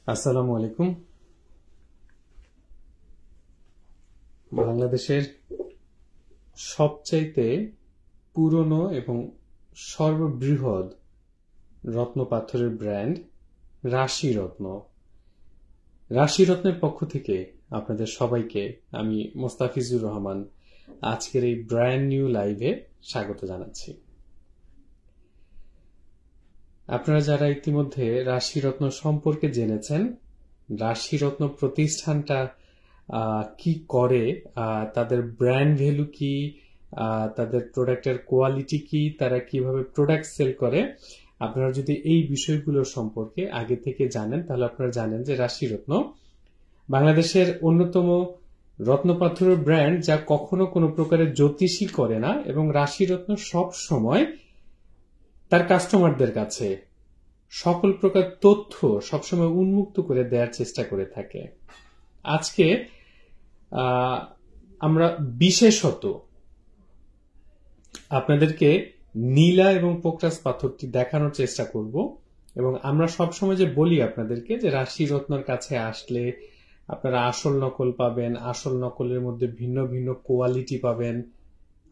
আসসালামু আলাইকুম। বাংলাদেশের সবচাইতে পুরনো এবং সর্ববৃহৎ রত্ন পাথরের ব্র্যান্ড রাশিরত্ন। রাশিরত্নের পক্ষ থেকে আপনাদের সবাইকে আমি মোস্তাফিজুর রহমান আজকের এই ব্র্যান্ড নিউ লাইভে স্বাগত জানাচ্ছি। আপনারা যারা ইতিমধ্যে রাশিরত্ন সম্পর্কে জেনেছেন, রাশিরত্ন প্রতিষ্ঠানটা কি করে, তাদের ব্র্যান্ড ভ্যালু কি, তাদের প্রোডাক্টের কোয়ালিটি কি, তারা কিভাবে প্রোডাক্ট সেল করে, আপনারা যদি এই বিষয়গুলো সম্পর্কে আগে থেকে জানেন তাহলে আপনারা জানেন যে রাশিরত্ন বাংলাদেশের অন্যতম রত্নপাথরের ব্র্যান্ড যা কখনো কোনো প্রকারের জ্যোতিষী করে না, এবং রাশিরত্ন সব সময় তার কাস্টমারদের কাছে সকল প্রকার তথ্য সবসময় উন্মুক্ত করে দেওয়ার চেষ্টা করে থাকে। আজকে আমরা বিশেষত আপনাদেরকে নীলা এবং পোকরাজ পাথরটি দেখানোর চেষ্টা করব, এবং আমরা সবসময় যে বলি আপনাদেরকে যে রাশিরত্নের কাছে আসলে আপনারা আসল নকল পাবেন, আসল নকলের মধ্যে ভিন্ন ভিন্ন কোয়ালিটি পাবেন,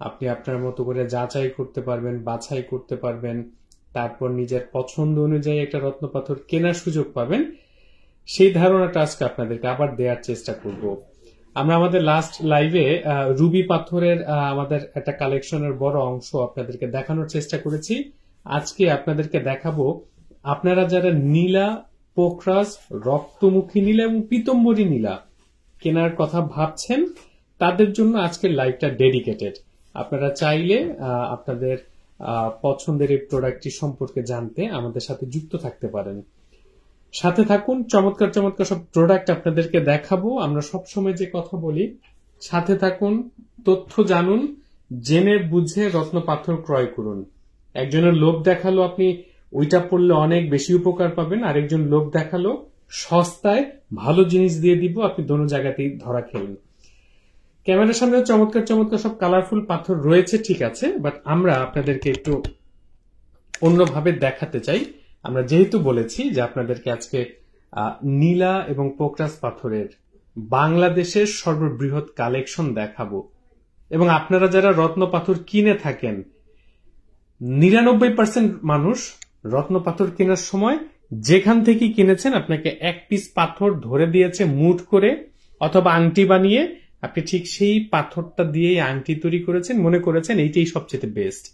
আপনি আপনার মতো করে যাচাই করতে পারবেন, বাছাই করতে পারবেন, তারপর নিজের পছন্দ অনুযায়ী একটা রত্নপাথর কেনার সুযোগ পাবেন। সেই ধারণাটা আজকে আপনাদেরকে আবার দেওয়ার চেষ্টা করব। আমরা আমাদের লাস্ট লাইভে রুবি পাথরের আমাদের একটা কালেকশনের বড় অংশ আপনাদেরকে দেখানোর চেষ্টা করেছি। আজকে আপনাদেরকে দেখাবো আপনারা যারা নীলা, পোকরাজ, রক্তমুখী নীলা এবং পীতম্বরী নীলা কেনার কথা ভাবছেন তাদের জন্য আজকের লাইভটা ডেডিকেটেড। আপনারা চাইলে আপনাদের পছন্দের এই প্রোডাক্টটি সম্পর্কে জানতে আমাদের সাথে যুক্ত থাকতে পারেন। সাথে থাকুন, চমৎকার চমৎকার সব প্রোডাক্ট আপনাদেরকে দেখাবো। আমরা সবসময় যে কথা বলি, সাথে থাকুন, তথ্য জানুন, জেনে বুঝে রত্ন পাথর ক্রয় করুন। একজনের লোভ দেখালো আপনি ওইটা পড়লে অনেক বেশি উপকার পাবেন, আরেকজন লোভ দেখালো সস্তায় ভালো জিনিস দিয়ে দিব, আপনি দোনো জায়গাতেই ধরা খেলেন। ক্যামেরার সামনে চমৎকার চমৎকার সব কালারফুল পাথর রয়েছে, ঠিক আছে, বাট আমরা আপনাদেরকে একটু অন্যভাবে দেখাতে চাই। আমরা যেহেতু বলেছি যে আপনাদেরকে আজকে নীলা এবং পোকরাজ পাথরের বাংলাদেশের সর্ববৃহৎ কালেকশন দেখাবো, এবং আপনারা যারা রত্ন পাথর কিনে থাকেন 99% মানুষ রত্ন পাথর কেনার সময় যেখান থেকে কিনেছেন আপনাকে এক পিস পাথর ধরে দিয়েছে মুঠ করে অথবা আংটি বানিয়ে, আপনি ঠিক সেই পাথরটা দিয়েই আংটি তৈরি করেছেন, মনে করেছেন এইটাই সবচেয়ে বেস্ট।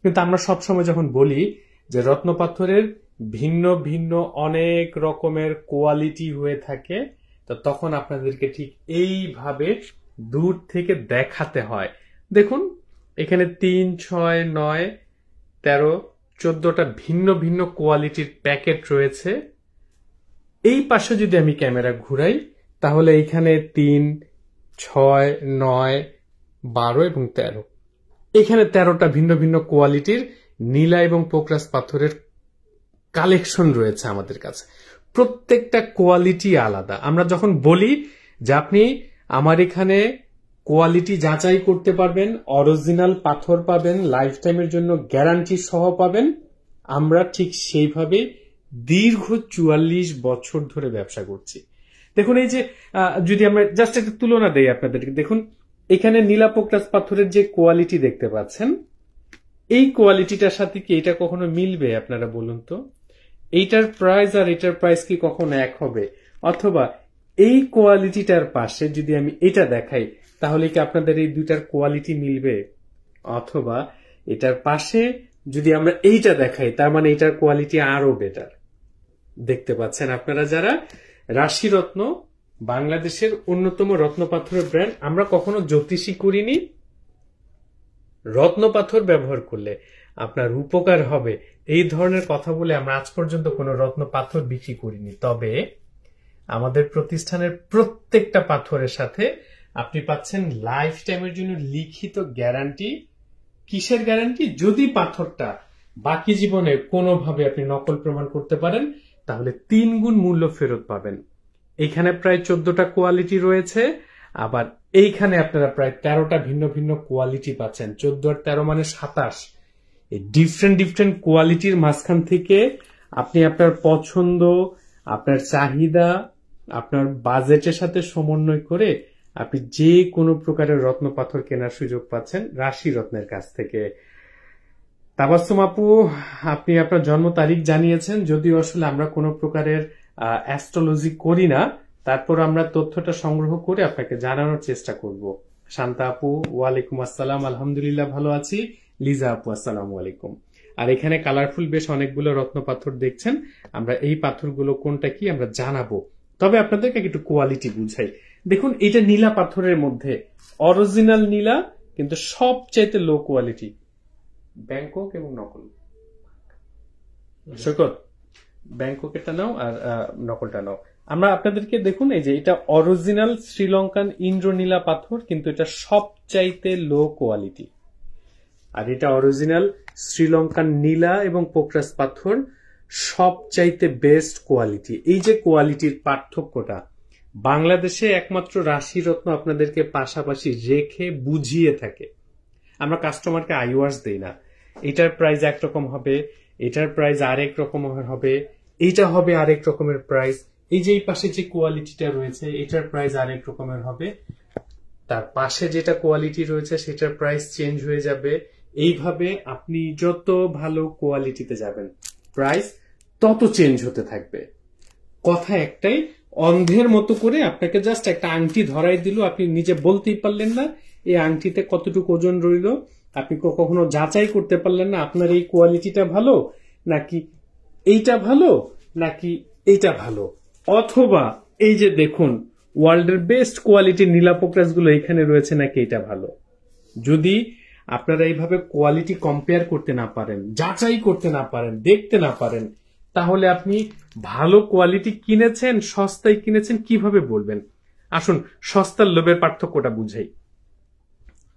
কিন্তু আমরা সবসময় যখন বলি যে রত্ন পাথরের ভিন্ন ভিন্ন অনেক রকমের কোয়ালিটি হয়ে থাকে, তো তখন আপনাদেরকে ঠিক এইভাবে দূর থেকে দেখাতে হয়। দেখুন এখানে 3, 6, 9, 13, 14টা ভিন্ন ভিন্ন কোয়ালিটির প্যাকেট রয়েছে। এই পাশে যদি আমি ক্যামেরা ঘুরাই তাহলে এখানে 3, 6, 9, 12 এবং 13, এখানে 13টা ভিন্ন ভিন্ন কোয়ালিটির নীলা এবং পোকরাজ পাথরের কালেকশন রয়েছে আমাদের কাছে। প্রত্যেকটা কোয়ালিটি আলাদা। আমরা যখন বলি যে আপনি আমার এখানে কোয়ালিটি যাচাই করতে পারবেন, অরিজিনাল পাথর পাবেন, লাইফ টাইমের জন্য গ্যারান্টি সহ পাবেন, আমরা ঠিক সেইভাবে দীর্ঘ 44 বছর ধরে ব্যবসা করছি। দেখুন এই যে যদি আমরা জাস্ট একটা তুলনা দেই আপনাদেরকে, দেখুন এখানে নীলা পোকরাজ পাথরের যে কোয়ালিটি দেখতে পাচ্ছেন, এই কোয়ালিটিটার সাথে কি এটা কখনো মিলবে আপনারা বলুন তো? এইটার প্রাইস আর এটার প্রাইস কি কখনো এক হবে? অথবা এই কোয়ালিটিটার পাশে যদি আমি এটা দেখাই তাহলে কি আপনাদের এই দুইটার কোয়ালিটি মিলবে? অথবা এটার পাশে যদি আমরা এইটা দেখাই তার মানে এটার কোয়ালিটি আরো বেটার। দেখতে পাচ্ছেন আপনারা যারা, রাশিরত্ন বাংলাদেশের অন্যতম রত্নপাথরের ব্র্যান্ড। আমরা কখনো জ্যোতিষী করিনি, রত্নপাথর ব্যবহার করলে আপনার উপকার হবে এই ধরনের কথা বলে আমরা আজ পর্যন্ত কোনো রত্ন পাথর বিক্রি করিনি। তবে আমাদের প্রতিষ্ঠানের প্রত্যেকটা পাথরের সাথে আপনি পাচ্ছেন লাইফ টাইমের জন্য লিখিত গ্যারান্টি। কিসের গ্যারান্টি? যদি পাথরটা বাকি জীবনে কোনোভাবে আপনি নকল প্রমাণ করতে পারেন তাহলে 3 গুণ মূল্য ফেরত পাবেন। এখানে প্রায় 14টা কোয়ালিটি রয়েছে, আবার এইখানে আপনারা প্রায় 13টা ভিন্ন ভিন্ন কোয়ালিটি পাচ্ছেন। 14 আর 13 মানে 27। এই ডিফারেন্ট ডিফারেন্ট কোয়ালিটির মাঝখান থেকে আপনি আপনার পছন্দ, আপনার চাহিদা আপনার বাজেটের সাথে সমন্বয় করে আপনি যে কোনো প্রকারের রত্ন পাথর কেনার সুযোগ পাচ্ছেন রাশি রত্নের কাছ থেকে। তাবাসসুম আপু, আপনি আপনার জন্ম তারিখ জানিয়েছেন, যদিও আসলে আমরা কোনো প্রকারের অ্যাস্ট্রোলজি করি না, তারপর আমরা তথ্যটা সংগ্রহ করে আপনাকে জানানোর চেষ্টা করব। শান্তা আপু, ওয়ালাইকুম আসসালাম, আলহামদুলিল্লাহ ভালো আছি। লিজা আপু, আসসালামু আলাইকুম। আর এখানে কালারফুল বেশ অনেকগুলো রত্ন পাথর দেখছেন, আমরা এই পাথরগুলো কোনটা কি আমরা জানাবো, তবে আপনাদেরকে একটু কোয়ালিটি বুঝাই। দেখুন, এটা নীলা পাথরের মধ্যে অরিজিনাল নীলা, কিন্তু সবচাইতে লো কোয়ালিটি। ব্যাংকক এবং নকল, সৈকত ব্যাংককেরটা নাও আর নকলটা নাও। আমরা আপনাদেরকে দেখুন, এই যে এটা অরিজিনাল শ্রীলঙ্কান ইন্দ্রনীলা পাথর, কিন্তু এটা সবচাইতে লো কোয়ালিটি। আর এটা অরিজিনাল শ্রীলঙ্কান নীলা এবং পোকরাস পাথর, সবচাইতে বেস্ট কোয়ালিটি। এই যে কোয়ালিটির পার্থক্যটা, বাংলাদেশে একমাত্র রাশি রত্ন আপনাদেরকে পাশাপাশি রেখে বুঝিয়ে থাকে। আমরা কাস্টমারকে আইওয়ার্স দেই না, এটার প্রাইস একরকম হবে, এটার প্রাইস আরেক রকমের হবে, এইটা হবে আরেক রকমের প্রাইস, এই যে এই পাশে যে কোয়ালিটিটা রয়েছে এটার প্রাইস আরেক রকমের হবে, তার পাশে যেটা কোয়ালিটি রয়েছে সেটার প্রাইস চেঞ্জ হয়ে যাবে। এইভাবে আপনি যত ভালো কোয়ালিটিতে যাবেন প্রাইস তত চেঞ্জ হতে থাকবে। কথা একটাই, অন্ধের মতো করে আপনাকে জাস্ট একটা আংটি ধরাই দিল, আপনি নিজে বলতেই পারলেন না এই আংটিতে কতটুকু ওজন রইল, আপনি কখনো যাচাই করতে পারলেন না আপনার এই কোয়ালিটিটা ভালো নাকি এইটা ভালো নাকি এইটা ভালো। অথবা এই যে দেখুন, ওয়ার্ল্ডের বেস্ট কোয়ালিটির নীলা পোকরাস গুলো এখানে রয়েছে নাকি এটা ভালো। যদি আপনারা এইভাবে কোয়ালিটি কম্পেয়ার করতে না পারেন, যাচাই করতে না পারেন, দেখতে না পারেন, তাহলে আপনি ভালো কোয়ালিটি কিনেছেন সস্তায় কিনেছেন কিভাবে বলবেন? আসুন সস্তার লোভের পার্থক্যটা বুঝাই।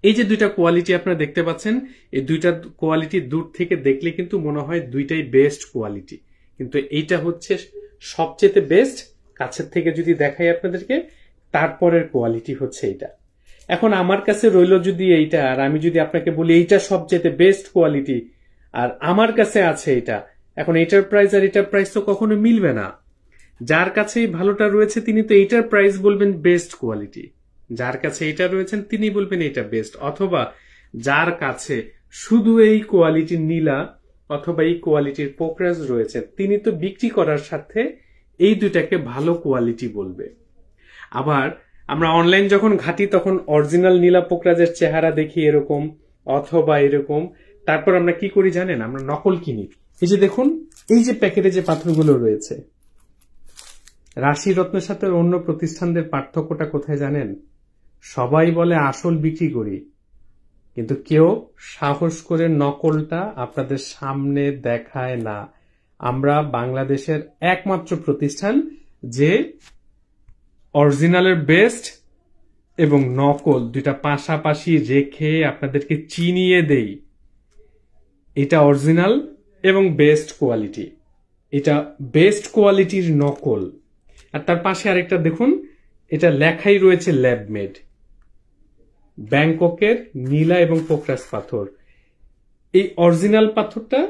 এই যে দুইটা কোয়ালিটি আপনারা দেখতে পাচ্ছেন, এই দুইটা কোয়ালিটি দূর থেকে দেখলে কিন্তু মনে হয় দুইটাই বেস্ট কোয়ালিটি, কিন্তু এইটা হচ্ছে সবচেয়ে বেস্ট। কাছের থেকে যদি দেখাই আপনাদেরকে, তারপরের কোয়ালিটি হচ্ছে এইটা। এখন আমার কাছে রইল যদি এইটা, আর আমি যদি আপনাকে বলি এইটা সবচেয়ে বেস্ট কোয়ালিটি, আর আমার কাছে আছে এটা, এখন এটার প্রাইস আর এটার প্রাইস তো কখনো মিলবে না। যার কাছে ভালোটা রয়েছে তিনি তো এইটার প্রাইস বলবেন বেস্ট কোয়ালিটি, যার কাছে এটা রয়েছেন তিনি বলবেন এটা বেস্ট। অথবা যার কাছে শুধু এই কোয়ালিটির নীলা অথবা এই কোয়ালিটির পোকরাস রয়েছে, তিনি তো বিক্রি করার সাথে এই দুটাকে ভালো কোয়ালিটি বলবে। আবার আমরা অনলাইন যখন ঘাটি তখন অরিজিনাল নীলা পোকরাজের চেহারা দেখি এরকম অথবা এরকম, তারপর আমরা কি করি জানেন? আমরা নকল কিনি। এই যে দেখুন, এই যে প্যাকেটে যে পাথরগুলো রয়েছে, রাশি রত্নের সাথে অন্য প্রতিষ্ঠানদের পার্থক্যটা কোথায় জানেন? সবাই বলে আসল বিক্রি করি, কিন্তু কেউ সাহস করে নকলটা আপনাদের সামনে দেখায় না। আমরা বাংলাদেশের একমাত্র প্রতিষ্ঠান যে অরিজিনালের বেস্ট এবং নকল দুইটা পাশাপাশি রেখে আপনাদেরকে চিনিয়ে দেই এটা অরিজিনাল এবং বেস্ট কোয়ালিটি, এটা বেস্ট কোয়ালিটির নকল। আর তার পাশে আরেকটা দেখুন, এটা লেখাই রয়েছে ল্যাব মেড, ব্যাংককের নীলা এবং পোকরাস পাথর। এই অরিজিনাল পাথরটা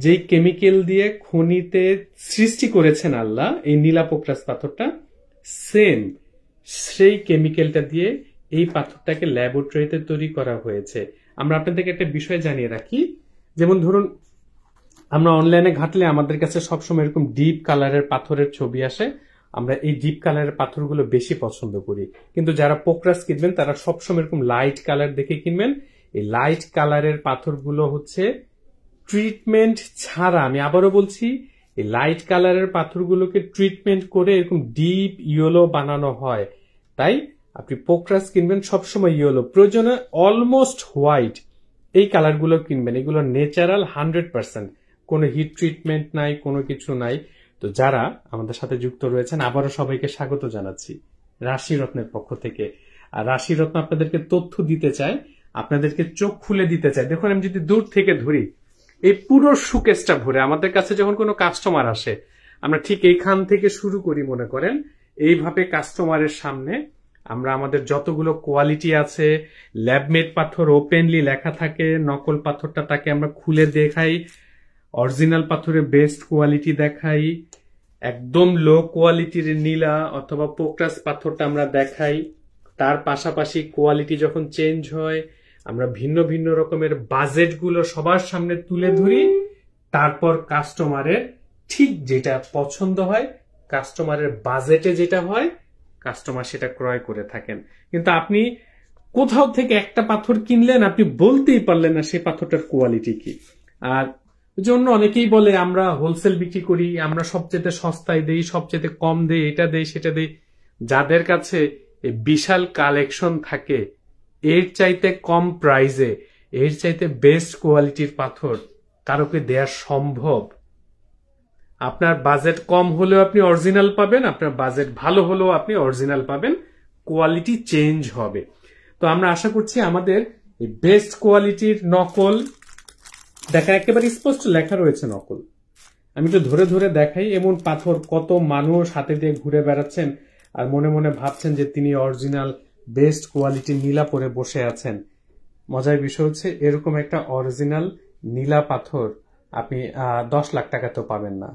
যেই কেমিক্যাল দিয়ে খনিতে সৃষ্টি করেছেন আল্লাহ, এই নীলা পোকরাস পাথরটা সেম সেই কেমিক্যালটা দিয়ে এই পাথরটাকে ল্যাবরেটরিতে তৈরি করা হয়েছে। আমরা আপনাদেরকে একটা বিষয় জানিয়ে রাখি, যেমন ধরুন আমরা অনলাইনে ঘাটলে আমাদের কাছে সবসময় এরকম ডিপ কালারের পাথরের ছবি আসে, আমরা এই ডিপ কালারের পাথরগুলো বেশি পছন্দ করি, কিন্তু যারা পোকরাস কিনবেন তারা সবসময় এরকম লাইট কালার দেখে কিনবেন। এই লাইট কালারের পাথরগুলো হচ্ছে ট্রিটমেন্ট ছাড়া, আমি আবারও বলছি, এই লাইট কালারের পাথরগুলোকে ট্রিটমেন্ট করে এরকম ডিপ ইয়েলো বানানো হয়। তাই আপনি পোকরাস কিনবেন সবসময় ইয়েলো, প্রয়োজনে অলমোস্ট হোয়াইট, এই কালারগুলো কিনবেন। এগুলো ন্যাচারাল 100%, কোনো হিট ট্রিটমেন্ট নাই, কোনো কিছু নাই। তো যারা আমাদের সাথে যুক্ত রয়েছেন আবারও সবাইকে স্বাগত জানাচ্ছি রাশি রত্নের পক্ষ থেকে। আর রাশি রত্ন আপনাদেরকে তথ্য দিতে চায়, আপনাদেরকে চোখ খুলে দিতে চায়। দেখুন, আমি যদি দূর থেকে ধরি, এই পুরো সুকেসটা ভরে আমাদের কাছে যখন কোনো কাস্টমার আসে, আমরা ঠিক এইখান থেকে শুরু করি, মনে করেন এইভাবে কাস্টমারের সামনে আমরা আমাদের যতগুলো কোয়ালিটি আছে, ল্যাবমেড পাথর ওপেনলি লেখা থাকে, নকল পাথরটা তাকে আমরা খুলে দেখাই, অরিজিনাল পাথরের বেস্ট কোয়ালিটি দেখাই, একদম লো কোয়ালিটির নীলা অথবা পোক্রাস পাথরটা আমরা দেখাই, তার পাশাপাশি কোয়ালিটি যখন চেঞ্জ হয় আমরা ভিন্ন ভিন্ন রকমের বাজেটগুলো সবার সামনে তুলে ধরি, তারপর কাস্টমারের ঠিক যেটা পছন্দ হয়, কাস্টমারের বাজেটে যেটা হয়, কাস্টমার সেটা ক্রয় করে থাকেন। কিন্তু আপনি কোথাও থেকে একটা পাথর কিনলেন, আপনি বলতেই পারলেন না সেই পাথরটার কোয়ালিটি কি। আর জন্য অনেকেই বলে আমরা হোলসেল বিক্রি করি, আমরা সবচেয়ে সস্তায় দেই, সবচেয়ে কম দেই, এটা দেই সেটা দেই। যাদের কাছে বিশাল কালেকশন থাকে, এর চাইতে কম প্রাইসে, এর চাইতে বেস্ট কোয়ালিটির পাথর কারোকে দেয়া সম্ভব? আপনার বাজেট কম হলেও আপনি অরিজিনাল পাবেন, আপনার বাজেট ভালো হলেও আপনি অরিজিনাল পাবেন, কোয়ালিটি চেঞ্জ হবে। তো আমরা আশা করছি আমাদের বেস্ট কোয়ালিটির নকল দেখা, একেবারে স্পষ্ট লেখা রয়েছে নকল। আমি তো ধরে ধরে দেখাই, এমন পাথর কত মানুষ হাতে দিয়ে ঘুরে বেড়াচ্ছেন আর মনে মনে ভাবছেন যে তিনি অরিজিনাল বেস্ট কোয়ালিটির নীলা পরে বসে আছেন। মজার বিষয় হচ্ছে এরকম একটা অরিজিনাল নীলা পাথর আপনি 10 লাখ টাকা তো পাবেন না,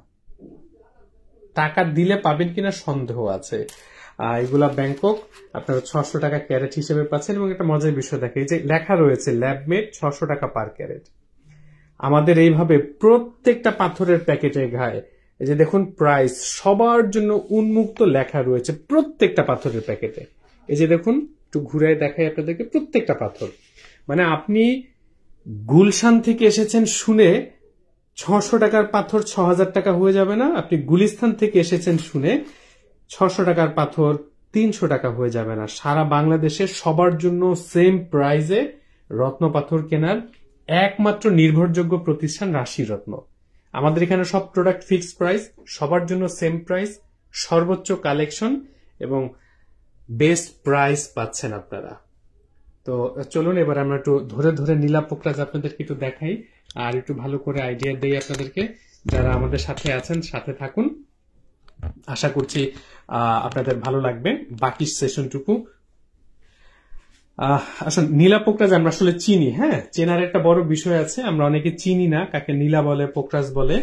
টাকা দিলে পাবেন কিনা সন্দেহ আছে। এগুলা ব্যাংকক আপনারা 600 টাকা ক্যারেট হিসেবে পাচ্ছেন। এবং একটা মজার বিষয় দেখে, যে লেখা রয়েছে ল্যাবমেড 600 টাকা পার ক্যারেট। আমাদের এইভাবে প্রত্যেকটা পাথরের প্যাকেটের গায়ে এই যে দেখুন প্রাইস সবার জন্য উন্মুক্ত লেখা রয়েছে প্রত্যেকটা পাথরের প্যাকেটে। এই যে দেখুন, একটু ঘুরে দেখাই আপনাদেরকে প্রত্যেকটা পাথর। মানে আপনি গুলশান থেকে এসেছেন শুনে 600 টাকার পাথর 6000 টাকা হয়ে যাবে না, আপনি গুলিস্তান থেকে এসেছেন শুনে 600 টাকার পাথর 300 টাকা হয়ে যাবে না। সারা বাংলাদেশে সবার জন্য সেম প্রাইসে রত্ন পাথর কেনার একমাত্র নির্ভরযোগ্য প্রতিষ্ঠান রাশি রত্ন। আমাদের এখানে সব প্রোডাক্ট ফিক্সড প্রাইস, সবার জন্য সেম প্রাইস, সর্বোচ্চ কালেকশন এবং বেস্ট প্রাইস পাচ্ছেন আপনারা। তো চলুন এবার আমরা একটু ধরে ধরে নীলা পোক্রাস আপনাদেরকে একটু দেখাই আর একটু ভালো করে আইডিয়া দেই আপনাদেরকে। যারা আমাদের সাথে আছেন সাথে থাকুন, আশা করছি আপনাদের ভালো লাগবে বাকি সেশনটুকু। আসলে নীলা পোক্রাস আমরা আসলে চিনি, হ্যাঁ, চেনার একটা বড় বিষয় আছে। আমরা অনেকে চিনি না কাকে নীলা বলে, পোক্রাস বলে।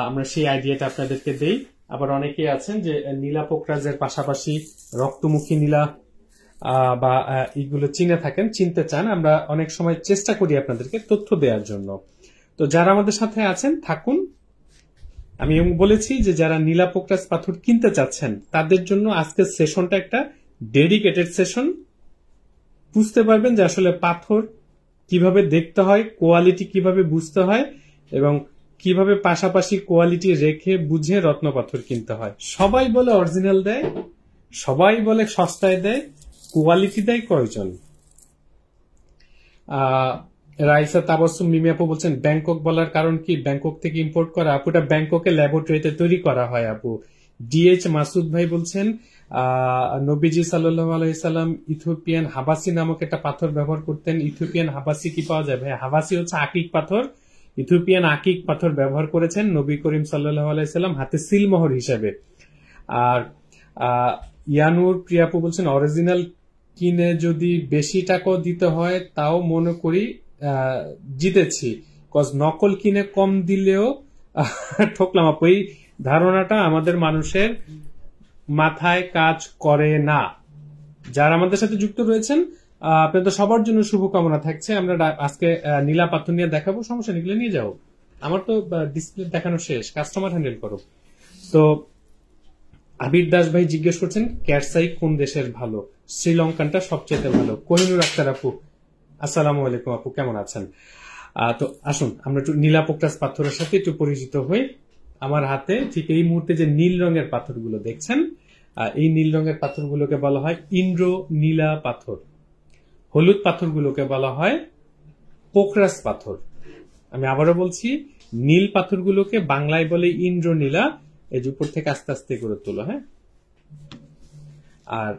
আমরা সেই আইডিয়াটা আপনাদেরকে দেই। আবার অনেকে আছেন যে নীলা পোক্রাসের পাশাপাশি রক্তমুখী নীলা বা এগুলো চিনে থাকেন, চিনতে চান। আমরা অনেক সময় চেষ্টা করি আপনাদেরকে তথ্য দেওয়ার জন্য। তো যারা আমাদের সাথে আছেন থাকুন। আমি বলেছি যে যারা নীলা পোক্রাস পাথর কিনতে চাচ্ছেন তাদের জন্য আজকের সেশনটা একটা ডেডিকেটেড সেশন। বুঝতে পারবেন যে আসলে পাথর কিভাবে দেখতে হয়, কোয়ালিটি কিভাবে বুঝতে হয় এবং কিভাবে পাশাপাশি কোয়ালিটি রেখে বুঝে রত্ন পাথর কিনতে হয়। সবাই বলে অরিজিনাল দেয়, সবাই বলে সস্তায় দেয়, কোয়ালিটি দেয় কয়জন? রাইসা তাবাসসুম মিমি আপু বলছেন ব্যাংকক বলার কারণ কি? ব্যাংকক থেকে ইম্পোর্ট করা? আপুটা ব্যাংককে ল্যাবরেটরিতে তৈরি করা হয় আপু। ডিএইচ মাসুদ ভাই বলছেন নবীজি সাল্লাল্লাহু আলাইহি সাল্লাম ইথিওপিয়ান হাবাসি নামক একটা পাথর ব্যবহার করতেন। ইথিওপিয়ান হাবাসি কি পাওয়া যায়? ভাই হাবাসি হচ্ছে আকিক পাথর, ইথিওপিয়ান আকিক পাথর ব্যবহার করেছেন নবী করিম সাল্লাল্লাহু আলাইহি সাল্লাম হাতে সিলমোহর হিসেবে। আর ইয়ানুর প্রিয়াপু বলছেন অরিজিনাল কিনে যদি বেশি টাকাও দিতে হয় তাও মনে করি জিতেছি, কজ নকল কিনে কম দিলেও ঠকলাম। আপু এই ধারণাটা আমাদের মানুষের মাথায় কাজ করে না। যারা আমাদের সাথে যুক্ত রয়েছেন আপনাদের সবার জন্য শুভকামনা থাকছে। আমরা আজকে নীলা পাথর নিয়ে দেখাবো, সমস্যা নিয়ে নিয়ে যাও, আমার তো ডিসপ্লে দেখানো শেষ, কাস্টমার হ্যান্ডেল করো। তো আবির দাস ভাই জিজ্ঞেস করছেন ক্যাটসাই কোন দেশের ভালো? শ্রীলঙ্কানটা সবচেয়ে ভালো। কোহিনুর আক্তার আপু আসসালামু আলাইকুম আপু, কেমন আছেন? তো আসুন আমরা একটু নীলা পোক্রাস পাথরের সাথে একটু পরিচিত হই। আমার হাতে ঠিক এই মুহূর্তে যে নীল রঙের পাথরগুলো দেখছেন, এই নীল রঙের পাথরগুলোকে বলা হয় ইন্দ্র নীলা পাথর। হলুদ পাথরগুলোকে বলা হয় পোক্রাস পাথর। আমি আবারও বলছি, নীল পাথরগুলোকে বাংলায় বলে ইন্দ্র নীলা। এই যে উপর থেকে আস্তে আস্তে করে তোলো, হ্যাঁ। আর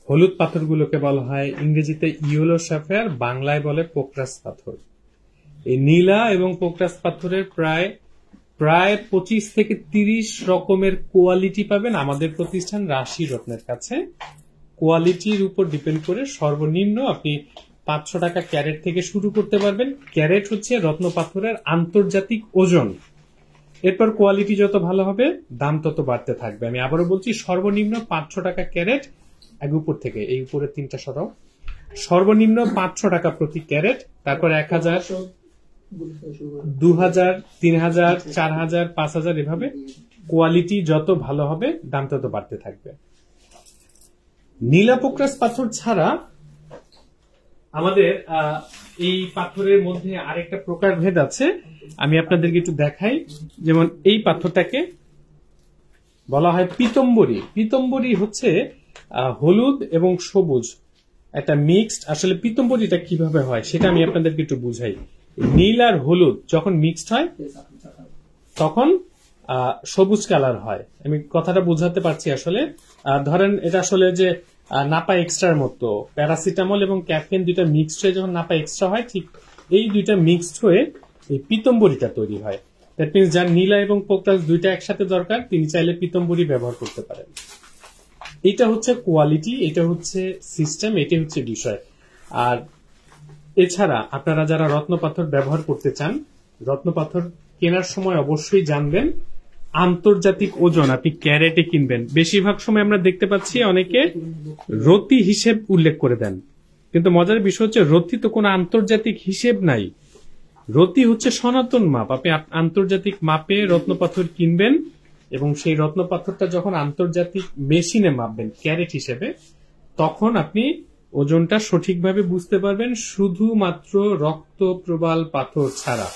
হলুদ পাথরগুলোকে বলা হয় ইংরেজিতে ইয়েলো স্যাফায়ার, বাংলায় বলে পোক্রাস পাথর। এই নীলা এবং পোক্রাস পাথরের প্রায় 25 থেকে 30 রকমের কোয়ালিটি পাবেন আমাদের প্রতিষ্ঠান রাশি রত্নের কাছে। কোয়ালিটির উপর ডিপেন্ড করে সর্বনিম্ন আপনি 500 টাকা ক্যারেট থেকে শুরু করতে পারবেন। ক্যারেট হচ্ছে রত্ন পাথরের আন্তর্জাতিক ওজন। এরপর কোয়ালিটি যত ভালো হবে দাম তত বাড়তে থাকবে। আমি আবারও বলছি, সর্বনিম্ন 500 টাকা ক্যারেট। এক উপর থেকে, এই উপরে 3টা সরাও। সর্বনিম্ন 500 টাকা প্রতি ক্যারেট, তারপর 1000, 2000, 3000, 4000, 5000, এভাবে কোয়ালিটি যত ভালো হবে দাম তত বাড়তে থাকবে। নীলা পোক্রাস পাথর ছাড়া আমাদের এই পাথরের মধ্যে আরেকটা প্রকারভেদ আছে, আমি আপনাদেরকে একটু দেখাই। যেমন এই পাথরটাকে বলা হয় পীতম্বরী। পীতম্বরী হচ্ছে হলুদ এবং সবুজ একটা মিক্সড। আসলে পীতম্বরীটা কিভাবে হয় সেটা আমি আপনাদেরকে একটু বুঝাই। নীল আর হলুদ যখন মিক্সড হয় তখন সবুজ কালার হয়। আমি কথাটা বুঝাতে পারছি। আসলে ধরেন এটা আসলে যে নাপা এক্সট্রার মতো, প্যারাসিটামল এবং ক্যাফেন দুইটা মিক্সড হয়ে যখন নাপা এক্সট্রা হয়, ঠিক এই দুইটা মিক্সড হয়ে এই পীতম্বরীটা তৈরি হয়। দ্যাট মিনস যার নীলা এবং পোক্রাস দুইটা একসাথে দরকার, তিনি চাইলে পীতম্বরী ব্যবহার করতে পারেন। এটা হচ্ছে কোয়ালিটি, এটা হচ্ছে সিস্টেম, এটা হচ্ছে বিষয়। আর এছাড়া আপনারা যারা রত্নপাথর ব্যবহার করতে চান, রত্নপাথর কেনার সময় অবশ্যই জানবেন আন্তর্জাতিক ওজন আপনি ক্যারেটে কিনবেন। বেশিরভাগ সময় আমরা দেখতে পাচ্ছি অনেকে রতি হিসেব উল্লেখ করে দেন, কিন্তু মজার বিষয় হচ্ছে রতি তো কোনো আন্তর্জাতিক হিসেব নাই। রতি হচ্ছে সনাতন মাপ। আপনি আন্তর্জাতিক মাপে রত্নপাথর কিনবেন এবং সেই রত্নপাথরটা যখন আন্তর্জাতিক মেশিনে মাপবেন ক্যারেট হিসেবে, তখন আপনি ওজনটা সঠিকভাবে বুঝতে পারবেন। শুধুমাত্র রক্ত প্রবাল পাথর ছাড়া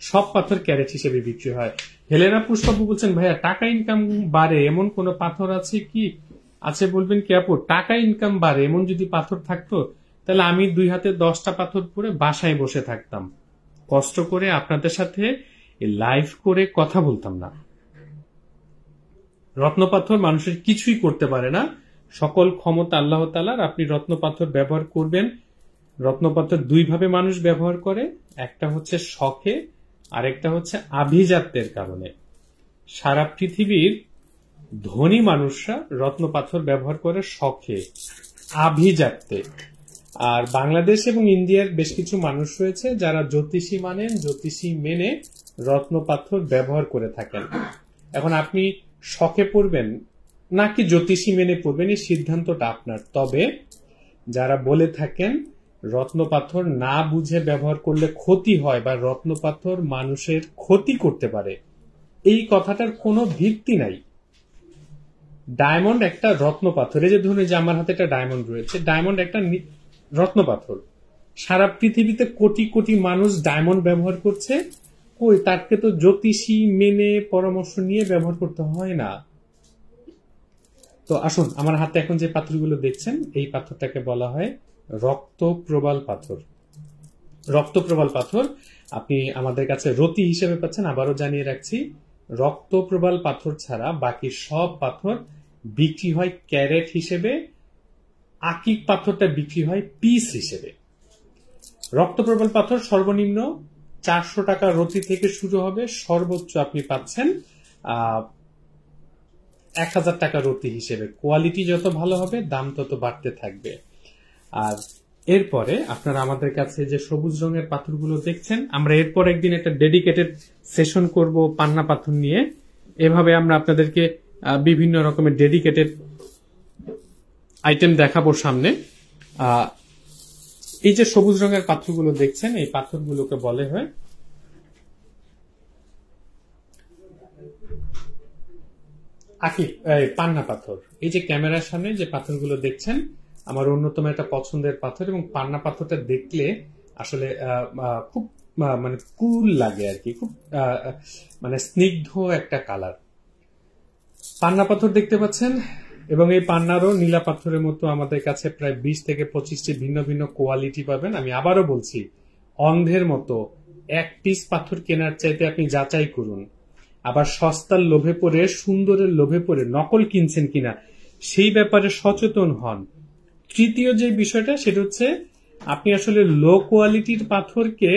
সব পাথর ক্যারেট হিসেবে বিক্রি হয়। হেলেনা পুষ্পাবু বলছেন, ভাইয়া টাকা ইনকাম বাড়ে এমন কোন পাথর আছে কি? আছে বলবেন কি আপু? টাকা ইনকাম বাড়ে এমন যদি পাথর থাকতো তাহলে আমি 2 হাতে 10টা পাথর পরে বাসায় বসে থাকতাম, কষ্ট করে আপনাদের সাথে লাইভ করে কথা বলতাম না। রত্নপাথর মানুষের কিছুই করতে পারে না, সকল ক্ষমতা আল্লাহ তাআলার। আপনি রত্নপাথর ব্যবহার করবেন। রত্নপাথর দুইভাবে মানুষ ব্যবহার করে, একটা হচ্ছে শখে, আরেকটা হচ্ছে আভিজাত্যের কারণে। সারা পৃথিবীর ধনী মানুষরা রত্নপাথর ব্যবহার করে শখে, আভিজাত্যে। আর বাংলাদেশ এবং ইন্ডিয়ার বেশ কিছু মানুষ রয়েছে যারা জ্যোতিষী মানেন, জ্যোতিষী মেনে রত্নপাথর ব্যবহার করে থাকেন। এখন আপনি শখে পড়বেন নাকি জ্যোতিষী মেনে পড়বেন, এই সিদ্ধান্তটা আপনার। তবে যারা বলে থাকেন রত্নপাথর না বুঝে ব্যবহার করলে ক্ষতি হয় বা রত্নপাথর মানুষের ক্ষতি করতে পারে, এই কথাটার কোনো ভিত্তি নাই। ডায়মন্ড একটা রত্নপাথর। এই যে ধরুন, যে আমার হাতে একটা ডায়মন্ড রয়েছে, ডায়মন্ড একটা রত্নপাথর। সারা পৃথিবীতে কোটি কোটি মানুষ ডায়মন্ড ব্যবহার করছে, কই তাকে তো জ্যোতিষী মেনে পরামর্শ নিয়ে ব্যবহার করতে হয় না। তো আসুন, আমার হাতে এখন যে পাথরগুলো দেখছেন, এই পাথরটাকে বলা হয় রক্ত প্রবাল পাথর। রক্ত প্রবাল পাথর আপনি আমাদের কাছে রতি হিসেবে পাচ্ছেন। আবারও জানিয়ে রাখছি, রক্ত প্রবাল পাথর ছাড়া বাকি সব পাথর বিক্রি হয় ক্যারেট হিসেবে, আকিক পাথরটা বিক্রি হয় পিস হিসেবে। রক্ত প্রবাল পাথর সর্বনিম্ন 400 টাকা রতি থেকে শুরু হবে, সর্বোচ্চ আপনি পাচ্ছেন 1000 টাকা রতি হিসেবে। কোয়ালিটি যত ভালো হবে দাম তত বাড়তে থাকবে। আর এরপরে আপনারা আমাদের কাছে যে সবুজ রঙের পাথরগুলো দেখছেন, আমরা এরপর একদিন একটা ডেডিকেটেড সেশন করব পান্না পাথর নিয়ে। এভাবে আমরা আপনাদেরকে বিভিন্ন রকমের ডেডিকেটেড আইটেম দেখাবো সামনে। এই যে সবুজ রঙের পাথরগুলো দেখছেন, এই পাথরগুলোকে বলে হয় পান্না পাথর। এই যে ক্যামেরার সামনে যে পাথরগুলো দেখছেন, আমার অন্যতম একটা পছন্দের পাথর, এবং পান্না পাথরটা দেখলে আসলে খুব মানে কুল লাগে আর কি, খুব মানে স্নিগ্ধ একটা কালার। পান্না পাথর দেখতে পাচ্ছেন, এবং এই পান্নারও নীলা পাথরের মতো আমাদের কাছে প্রায় 20 থেকে 25টি ভিন্ন ভিন্ন কোয়ালিটি পাবেন। আমি আবারও বলছি, অন্ধের মতো এক পিস পাথর কেনার চাইতে আপনি যাচাই করুন। আবার সস্তার লোভে পড়ে, সুন্দরের লোভে পড়ে নকল কিনছেন কিনা সেই ব্যাপারে সচেতন হন। তৃতীয় যে বিষয়টা, সেটা হচ্ছে আপনি আসলে লো কোয়ালিটির পাথরকে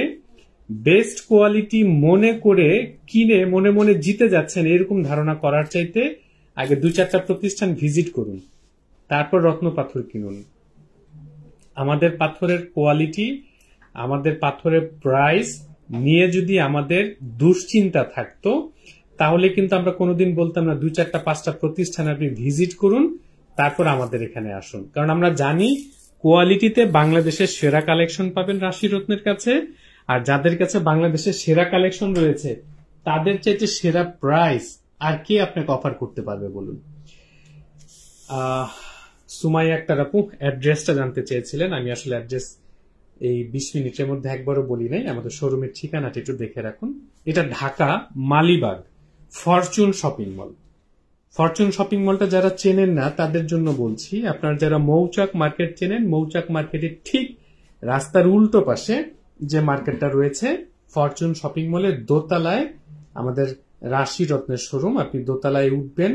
বেস্ট কোয়ালিটি মনে করে কিনে মনে মনে জিতে যাচ্ছেন, এরকম ধারণা করার চাইতে আগে 2-4টা প্রতিষ্ঠান ভিজিট করুন, তারপর রত্ন পাথর কিনুন। আমাদের পাথরের কোয়ালিটি, আমাদের পাথরের প্রাইস নিয়ে যদি আমাদের দুশ্চিন্তা থাকতো, তাহলে কিন্তু আমরা কোনোদিন বলতাম না 2-4-5টা প্রতিষ্ঠান আপনি ভিজিট করুন, তারপর আমাদের এখানে আসুন। কারণ আমরা জানি কোয়ালিটিতে বাংলাদেশের সেরা কালেকশন পাবেন রাশি রত্নের কাছে, আর যাদের কাছে বাংলাদেশের সেরা কালেকশন রয়েছে তাদের চাইতে সেরা প্রাইস আর কে আপনাকে অফার করতে পারবে বলুন। সুমাইয়া আক্তার আপু অ্যাড্রেসটা জানতে চেয়েছিলেন, আমি আসলে অ্যাড্রেস এই 20 মিনিটের মধ্যে একবারও বলি নাই। আমাদের শোরুমের ঠিকানাটা একটু দেখে রাখুন। এটা Dhaka Malibag fortune shopping mall. Fortune shopping মলটা যারা চেনেন না তাদের জন্য বলছি, আপনার যারা মৌচাক মার্কেট চেনেন, মৌচাক মার্কেটের ঠিক রাস্তার উল্টো পাশে যে মার্কেটটা রয়েছে, ফরচুন শপিং মলের দোতলায় আমাদের রাশি রত্নের শোরুম। আপনি দোতলায় উঠবেন,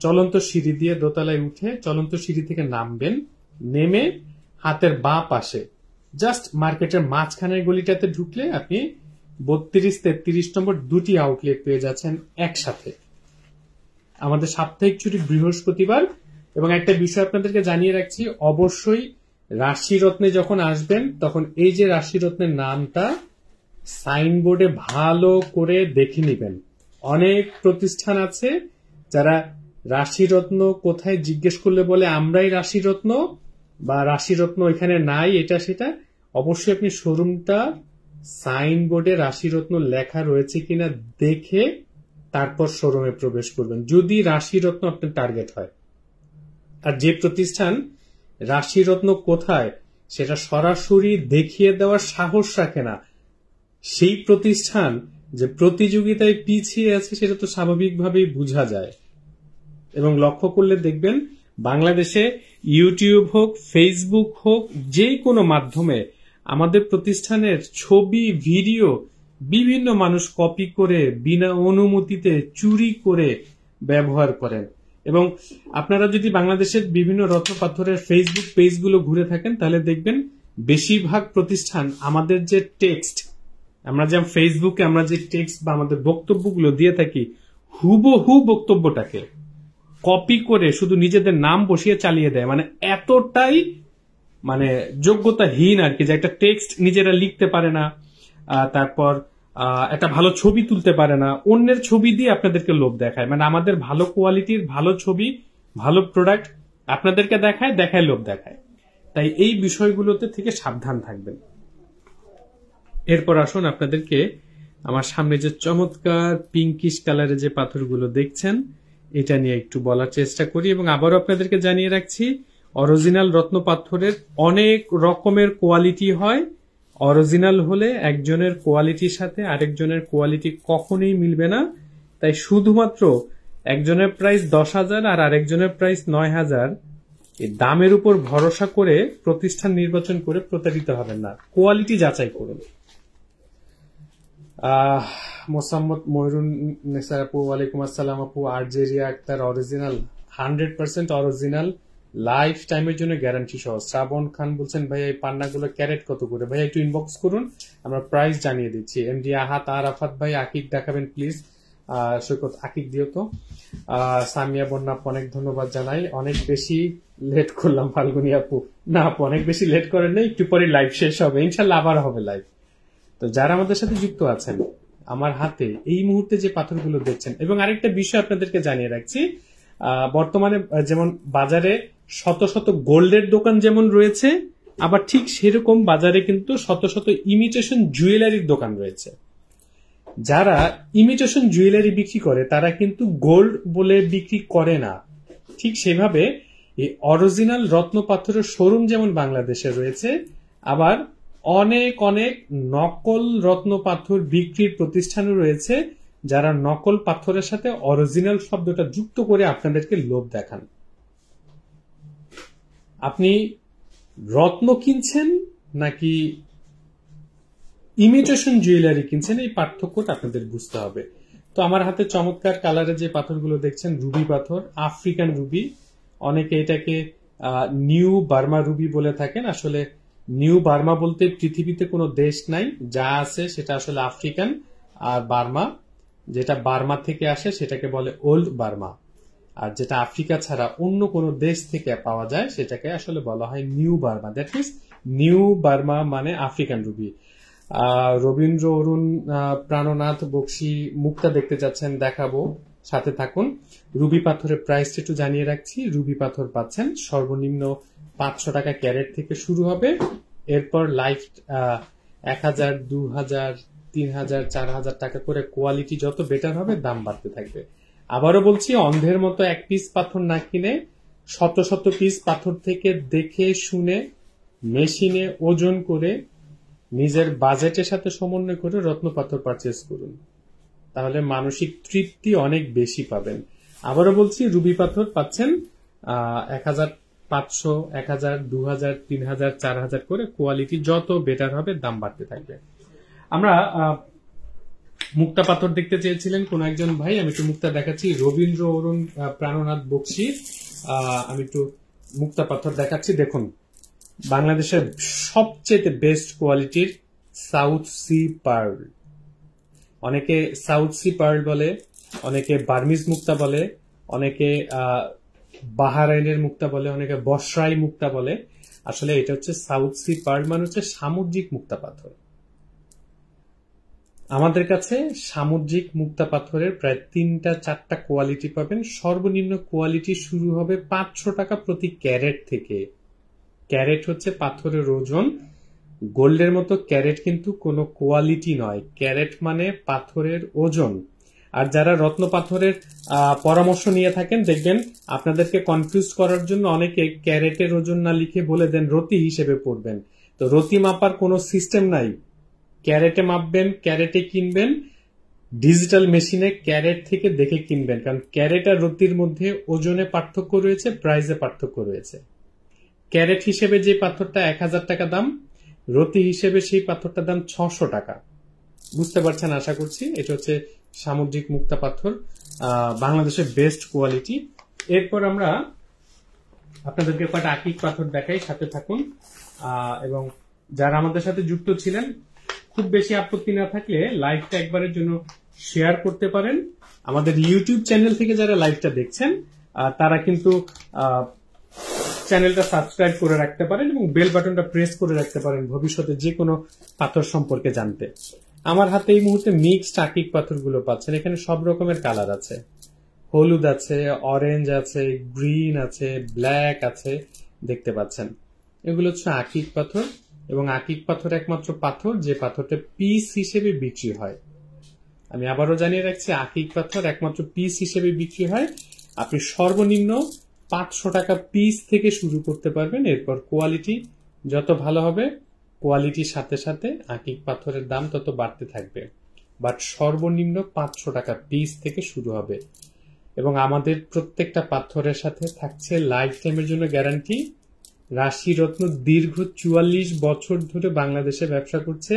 চলন্ত সিঁড়ি দিয়ে দোতলায় উঠে চলন্ত সিঁড়ি থেকে নামবেন, নেমে হাতের বাঁ পাশে জাস্ট মার্কেটের মাঝখানের গলিটাতে ঢুকলে আপনি 32-33 নম্বর দুটি আউটলেট পেয়ে যাচ্ছেন একসাথে। আমাদের সাপ্তাহিক ছুটি বৃহস্পতিবার। এবং একটা বিষয় আপনাদেরকে জানিয়ে রাখছি, অবশ্যই রাশি রত্নে যখন আসবেন তখন এই যে রাশি রত্নের নামটা সাইনবোর্ডে ভালো করে দেখে নেবেন। অনেক প্রতিষ্ঠান আছে যারা রাশি রত্ন কোথায় জিজ্ঞেস করলে বলে আমরাই রাশি রত্ন, বা রাশি রত্ন এখানে নাই, এটা সেটা। অবশ্যই আপনি শোরুমটা সাইনবোর্ডে রাশি রত্ন লেখা রয়েছে কিনা দেখে তারপর শোরুমে প্রবেশ করবেন, যদি রাশি রত্ন আপনার টার্গেট হয়। আর যে প্রতিষ্ঠান রাশি রত্ন কোথায় সেটা সরাসরি দেখিয়ে দেওয়ার সাহস রাখে না, সেই প্রতিষ্ঠান যে প্রতিযোগিতায় পিছিয়ে আছে সেটা তো স্বাভাবিকভাবেই বোঝা যায়। এবং লক্ষ্য করলে দেখবেন বাংলাদেশে ইউটিউব হোক, ফেসবুক হোক, যে কোনো মাধ্যমে আমাদের প্রতিষ্ঠানের ছবি ভিডিও বিভিন্ন মানুষ কপি করে বিনা অনুমতিতে চুরি করে ব্যবহার করেন। এবং আপনারা যদি বাংলাদেশের বিভিন্ন রত্ন পাথরের ফেসবুক পেজগুলো ঘুরে থাকেন তাহলে দেখবেন বেশিরভাগ প্রতিষ্ঠান আমাদের যে টেক্সট, আমরা যে ফেসবুকে আমরা যে টেক্সট বা আমাদের বক্তব্যগুলো দিয়ে থাকি, হুবহু বক্তব্যটাকে কপি করে শুধু নিজেদের নাম বসিয়ে চালিয়ে দেয়। মানে এতটাই যোগ্যতাহীন আর কি, যে একটা টেক্সট নিজেরা লিখতে পারে না, তারপর একটা ভালো ছবি তুলতে পারে না, অন্যের ছবি দিয়ে আপনাদেরকে লোভ দেখায়। মানে আমাদের ভালো কোয়ালিটির ভালো ছবি ভালো প্রোডাক্ট আপনাদেরকে দেখায় লোভ দেখায়। তাই এই বিষয়গুলোতে থেকে সাবধান থাকবেন। এরপর আসুন আপনাদেরকে আমার সামনে যে চমৎকার পিঙ্কিশ কালারের যে পাথরগুলো দেখছেন এটা নিয়ে একটু বলার চেষ্টা করি। এবং আবারও আপনাদেরকে জানিয়ে রাখছি, অরিজিনাল রত্ন পাথরের অনেক রকমের কোয়ালিটি হয়। অরিজিনাল হলে একজনের কোয়ালিটির সাথে আরেকজনের কোয়ালিটি কখনোই মিলবে না। তাই শুধুমাত্র একজনের প্রাইস 10,000 আর আরেকজনের প্রাইস 9,000 এই দামের উপর ভরসা করে প্রতিষ্ঠান নির্বাচন করে প্রতারিত হবেন না, কোয়ালিটি যাচাই করুন। মোসাম্মদ ময়রুন নেসার আপু, ওয়ালাইকুম আসসালাম আপু। আর্জেরিয়া আক্তার অরিজিনাল 100% অরিজিনাল, লাইফ টাইমের জন্য গ্যারান্টি সহ। শ্রাবণ খান বলছেন ভাইয়া এই পান্নাগুলো ক্যারেট কত করে? ভাইয়া একটু ইনবক্স করুন, আমরা প্রাইস জানিয়ে দিচ্ছি। এমডি আহাত আরাফাত ভাই আকিক দেখাবেন প্লিজ, সৈকত আকিক দিও তো। সামিয়া বন্যা আপু অনেক ধন্যবাদ জানাই, অনেক বেশি লেট করলাম ফাল্গুনি আপু। না আপু অনেক বেশি লেট করেন না, একটু পরে লাইভ শেষ হবে, ইনশাল্লাহ আবার হবে লাইভ। তো যারা আমাদের সাথে যুক্ত আছেন, আমার হাতে এই মুহূর্তে যে পাথরগুলো দেখছেন, এবং আরেকটা বিষয় আপনাদেরকে জানিয়ে রাখছি, বর্তমানে যেমন বাজারে শত শত গোল্ডের দোকান যেমন রয়েছে, আবার ঠিক সেরকম বাজারে কিন্তু শত শত ইমিটেশন জুয়েলারির দোকান রয়েছে। যারা ইমিটেশন জুয়েলারি বিক্রি করে তারা কিন্তু গোল্ড বলে বিক্রি করে না। ঠিক সেভাবে এই অরিজিনাল রত্ন পাথরের শোরুম যেমন বাংলাদেশে রয়েছে, আবার অনেক অনেক নকল রত্ন পাথর বিক্রির প্রতিষ্ঠানও রয়েছে, যারা নকল পাথরের সাথে অরিজিনাল শব্দটা যুক্ত করে আপনাদেরকে লোভ দেখান। আপনি রত্ন কিনছেন নাকি ইমিটেশন জুয়েলারি কিনছেন, এই পার্থক্যটা আপনাদের বুঝতে হবে। তো আমার হাতে চমৎকার কালারে যে পাথরগুলো দেখছেন, রুবি পাথর, আফ্রিকান রুবি, অনেকে এটাকে নিউ বার্মা রুবি বলে থাকেন। আসলে নিউ বার্মা বলতে পৃথিবীতে কোনো দেশ নাই, যা আছে সেটা আসলে আফ্রিকান, আর বার্মা যেটা বার্মা থেকে আসে সেটাকে বলে ওল্ড বার্মা, আর যেটা আফ্রিকা ছাড়া অন্য কোনো দেশ থেকে পাওয়া যায় সেটাকে আসলে বলা হয় new Burma. That means new Burma মানে আফ্রিকান রুবি। রবীন্দ্র অরুণ প্রাণনাথ বক্সি মুক্তা দেখতে চাচ্ছেন, দেখাবো, সাথে থাকুন। রুবি পাথরের প্রাইসটা একটু জানিয়ে রাখছি। রুবি পাথর পাচ্ছেন সর্বনিম্ন 500 টাকা ক্যারেট থেকে শুরু হবে, এরপর লাইফ 1000, 2000, 3000, 4000 টাকা করে, কোয়ালিটি যত বেটার হবে দাম বাড়তে থাকবে। আবারও বলছি, অন্ধের মতো এক পিস পাথর না কিনে শত শত পিস পাথর থেকে দেখে শুনে মেশিনে ওজন করে নিজের বাজেটের সাথে সমন্বয় করে রত্ন পাথর পারচেজ করুন, তাহলে মানসিক তৃপ্তি অনেক বেশি পাবেন। আবারও বলছি, রুবি পাথর পাচ্ছেন 1500, 1000, 2000, 3000, 4000 করে, কোয়ালিটি যত বেটার হবে দাম বাড়তে থাকবে। আমরা মুক্তা পাথর দেখতে চেয়েছিলেন কোন একজন ভাই, আমি একটু মুক্তা দেখাচ্ছি। রবীন্দ্র অরুণ প্রাণনাথ বক্সি, আমি একটু মুক্তা পাথর দেখাচ্ছি। দেখুন, বাংলাদেশের সবচেয়ে বেস্ট কোয়ালিটির সাউথ সি পার্ল, অনেকে সাউথ সি পার্ল বলে, অনেকে বার্মিজ মুক্তা বলে, অনেকে বাহারাইনের মুক্তা বলে, অনেকে বসরাই মুক্তা বলে। আসলে এটা হচ্ছে সাউথ সি পার্ল, মানে হচ্ছে সামুদ্রিক মুক্তা পাথর। আমাদের কাছে সামুদ্রিক মুক্তা পাথরের প্রায় 3-4টা কোয়ালিটি পাবেন। সর্বনিম্ন কোয়ালিটি শুরু হবে 500 টাকা প্রতি ক্যারেট থেকে। ক্যারেট হচ্ছে পাথরের ওজন, গোল্ডের মতো ক্যারেট কিন্তু কোনো কোয়ালিটি নয়, ক্যারেট মানে পাথরের ওজন। আর যারা রত্ন পাথরের পরামর্শ নিয়ে থাকেন, দেখবেন আপনাদেরকে কনফিউজ করার জন্য অনেকে ক্যারেটের ওজন না লিখে বলে দেন রতি হিসেবে পড়বেন। তো রতি মাপার কোনো সিস্টেম নাই, ক্যারেটে মাপবেন, ক্যারেটে কিনবেন, ডিজিটাল মেশিনে ক্যারেট থেকে দেখে কিনবেন, কারণ ক্যারেট আর রতির মধ্যে ওজনে পার্থক্য রয়েছে, প্রাইসে পার্থক্য রয়েছে। ক্যারেট হিসেবে যে পাথরটা 1000 টাকা দাম, রতি হিসেবে সেই পাথরটার দাম 600 টাকা। বুঝতে পারছেন আশা করছি। এটা হচ্ছে সামুদ্রিক মুক্তা পাথর, বাংলাদেশের বেস্ট কোয়ালিটি। এরপর আমরা আপনাদেরকে কয়েকটা আকিক পাথর দেখাই, সাথে থাকুন। এবং যারা আমাদের সাথে যুক্ত ছিলেন, খুব বেশি আপত্তি না থাকলে লাইভটা একবারের জন্য শেয়ার করতে পারেন। আমাদের ইউটিউব চ্যানেল থেকে যারা লাইভটা দেখছেন, তারা কিন্তু চ্যানেলটা সাবস্ক্রাইব করে রাখতে পারেন এবং বেল বাটনটা প্রেস করে রাখতে পারেন ভবিষ্যতে যে কোনো পাথর সম্পর্কে জানতে। আমার হাতে এই মুহূর্তে মিক্সড আকিক পাথরগুলো পাচ্ছেন। এখানে সব রকমের কালার আছে, হলুদ আছে, অরেঞ্জ আছে, গ্রিন আছে, ব্ল্যাক আছে, দেখতে পাচ্ছেন। এগুলো হচ্ছে আকিক পাথর, এবং আকিক পাথর একমাত্র পাথর যে পাথরটা পিস হিসেবে বিক্রি হয়। আমি আবারও জানিয়ে রাখছি, আকিক পাথর একমাত্র পিস হিসেবে বিক্রি হয়। আপনি সর্বনিম্ন 500 টাকা পিস থেকে শুরু করতে পারবেন, এরপর কোয়ালিটি যত ভালো হবে, কোয়ালিটির সাথে সাথে আকিক পাথরের দাম তত বাড়তে থাকবে। বাট সর্বনিম্ন 500 টাকা পিস থেকে শুরু হবে। এবং আমাদের প্রত্যেকটা পাথরের সাথে থাকছে লাইফ টাইমের জন্য গ্যারান্টি। রাশিরত্ন দীর্ঘ 44 বছর ধরে বাংলাদেশে ব্যবসা করছে।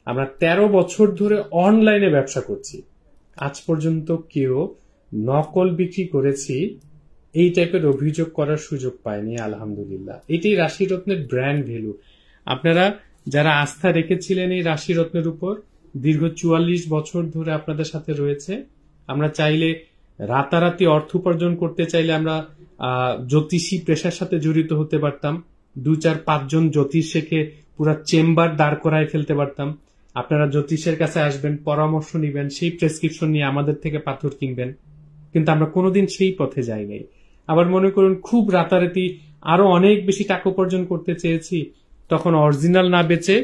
আমরা 13 বছর ধরে অনলাইনে ব্যবসা করছি। আজ পর্যন্ত কেউ নকল বিক্রি করেছি এই টাইপের অভিযোগ করার সুযোগ পায়নি, আলহামদুলিল্লাহ। এটাই রাশিরত্নের ব্র্যান্ড ভ্যালু। আপনারা যারা আস্থা রেখেছিলেন এই রাশিরত্নের উপর, দীর্ঘ 44 বছর ধরে আপনাদের সাথে রয়েছে। আমরা চাইলে রাতারাতি অর্থ উপার্জন করতে চাইলে আমরা জ্যোতিষী পেশার সাথে জড়িত হতে পারতাম, 2-4-5 জন জ্যোতিষ শেখে পুরো চেম্বার দাঁড় করায় ফেলতে পারতাম। আপনারা জ্যোতিষের কাছে আসবেন, পরামর্শ নিবেন, সেই প্রেসক্রিপশন নিয়ে আমাদের থেকে পাথর কিনবেন। কিন্তু আমরা কোনোদিন সেই পথে যাই নাই। আবার মনে করুন খুব রাতারাতি আরো অনেক বেশি টাকা উপার্জন করতে চেয়েছি, তখন অরিজিনাল না বেচে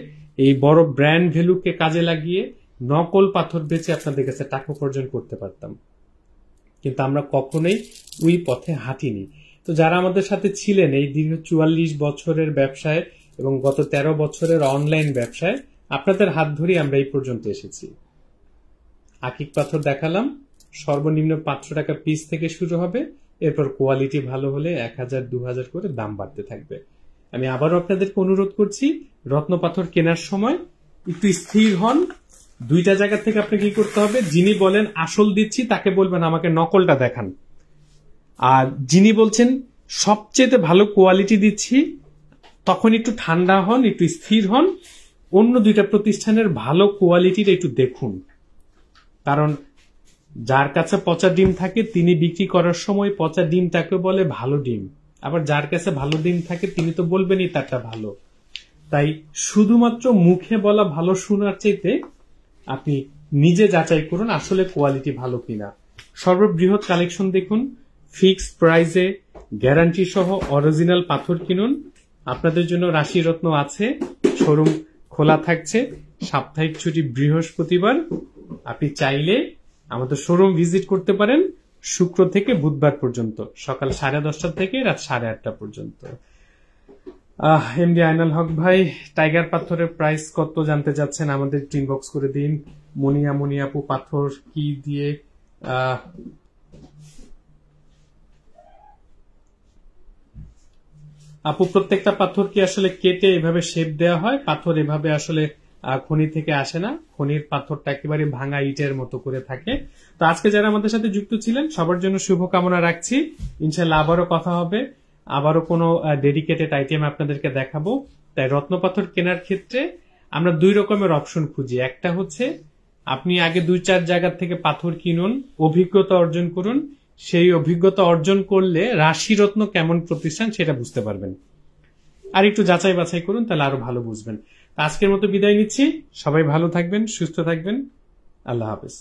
এই বড় ব্র্যান্ড ভ্যালুকে কাজে লাগিয়ে নকল পাথর বেচে আপনাদের কাছে টাকা উপার্জন করতে পারতাম। কিন্তু আমরা কখনোই ওই পথে হাঁটিনি। তো যারা আমাদের সাথে ছিলেন এই দীর্ঘ 44 বছরের ব্যবসায় এবং গত 13 বছরের অনলাইন ব্যবসায়, আপনাদের হাত ধরেই আমরা এই পর্যন্ত এসেছি। আকিক পাথর দেখালাম, সর্বনিম্ন 500 টাকা পিস থেকে শুরু হবে, এরপর কোয়ালিটি ভালো হলে 1000-2000 করে দাম বাড়তে থাকবে। আমি আবারও আপনাদেরকে অনুরোধ করছি, রত্ন পাথর কেনার সময় একটু স্থির হন। 2টা জায়গা থেকে আপনি কি করতে হবে, যিনি বলেন আসল দিচ্ছি তাকে বলবেন আমাকে নকলটা দেখান, আর যিনি বলছেন সবচেয়ে ভালো কোয়ালিটি দিচ্ছি তখন একটু ঠান্ডা হন, একটু স্থির হন, অন্য 2টা প্রতিষ্ঠানের ভালো কোয়ালিটির একটু দেখুন। কারণ যার কাছে পচা ডিম থাকে তিনি বিক্রি করার সময় পচা ডিমটাকে বলে ভালো ডিম, আবার যার কাছে ভালো ডিম থাকে তিনি তো বলবেনই তারটা ভালো। তাই শুধুমাত্র মুখে বলা ভালো শোনার চাইতে আপনি নিজে যাচাই করুন আসলে কোয়ালিটি ভালো কিনা। সর্ববৃহৎ কালেকশন দেখুন, ফিক্সড প্রাইসে গ্যারান্টি সহ অরিজিনাল পাথর কিনুন। আপনাদের জন্য রাশিরত্ন আছে, শোরুম খোলা থাকছে, সাপ্তাহিক ছুটি বৃহস্পতিবার। আপনি চাইলে আমাদের শোরুম ভিজিট করতে পারেন শুক্র থেকে বুধবার পর্যন্ত, সকাল 10:30 থেকে রাত 8:30 পর্যন্ত। এমডি আইনাল হক ভাই, টাইগার পাথরের প্রাইস কত জানতে চাচ্ছেন? আমাদের ইনবক্স করে দিন। মনিয়াপু পাথর কি দিয়ে আপু, প্রত্যেকটা পাথর কি আসলে কেটে এভাবে শেপ দেওয়া হয়? পাথর এভাবে আসলে খনি থেকে আসে না, খনির পাথরটা একেবারে ভাঙা ইটের মতো করে থাকে। তো আজকে যারা আমাদের সাথে যুক্ত ছিলেন সবার জন্য শুভকামনা রাখছি। ইনশাল্লাহ আবারও কথা হবে, আবারও কোনো ডেডিকেটেড আইটেম আপনাদেরকে দেখাবো। তাই রত্নপাথর কেনার ক্ষেত্রে আমরা 2 রকমের অপশন খুঁজি। একটা হচ্ছে আপনি আগে 2-4 জায়গা থেকে পাথর কিনুন, অভিজ্ঞতা অর্জন করুন। সেই অভিজ্ঞতা অর্জন করলে রাশিরত্ন কেমন প্রতিষ্ঠান সেটা বুঝতে পারবেন। আর একটু যাচাই বাছাই করুন, তাহলে আরো ভালো বুঝবেন। আজকের মতো বিদায় নিচ্ছি। সবাই ভালো থাকবেন, সুস্থ থাকবেন। আল্লাহ হাফেজ।